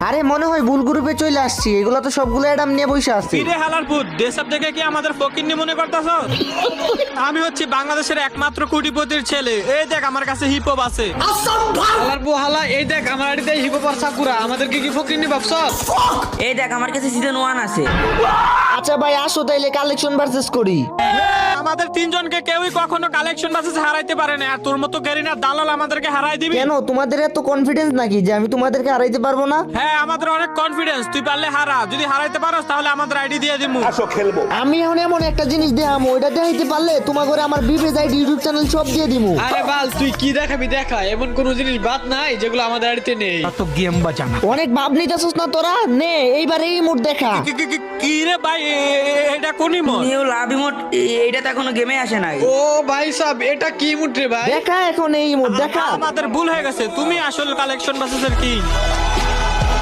আরে মনে হয় ভুল গ্রুপে চলে আসছি, এগুলো তো সবগুলো অ্যাডাম নিয়ে বসে আছে। ফিরে হালার পুত দেশব দেখে কি আমাদের ফকিন্নি মনে করতেছ? আমি হচ্ছি বাংলাদেশের একমাত্র কোটিপতির ছেলে। এই দেখ আমার কাছে হিপ হপ আছে। হালার বউ হালা, এই দেখ আমার আড়িতে হিপ হপ আর সাকুরা, আমাদেরকে কি ফকিরনি ভাবছ? এই দেখ আমার কাছে সিজন 1 আছে। আচ্ছা ভাই আসো তাইলে কালেকশন ভার্সেস করি। আমাদের তিনজনকে কেউই কখনো কালেকশন বাসে হারাইতে পারে না, আর তোর মতো গেরিনার দালাল আমাদেরকে হারাই দিবি। কেন তোমাদের এত কনফিডেন্স নাকি যে আমি তোমাদেরকে হারাইতে পারবো না? হ্যাঁ আমাদের অনেক কনফিডেন্স, তুই পারলে হারা। যদি হারাইতে পারোস তাহলে আমাদের আইডি দিয়ে দিমু। আমি এখন এমন একটা জিনিস দেখাম, ওইটা দেখাইতে পারলে তোমার ঘরে আমার বিবেজ আইডি ইউটিউব চ্যানেল সব দিয়ে দিমু। আরে বাল তুই কি দেখাবি দেখা, এমন কোন জিনিস বাদ নাই যেগুলো আমাদের আড়িতে নেই। অনেক ভাব নিতেছস না তোরা, নে এইবার এই মুড দেখা। কি রে ভাই, এটা কোন ইমোট? নিউ লাভ ইমোট, এইটা তো এখনো গেমে আসে নাই। ও ভাই সাব, এটা কি মুড রে ভাই? দেখা এখন এই মুড দেখা। আমাদের ভুল হয়ে গেছে, তুমি আসল কালেকশন বাসের কি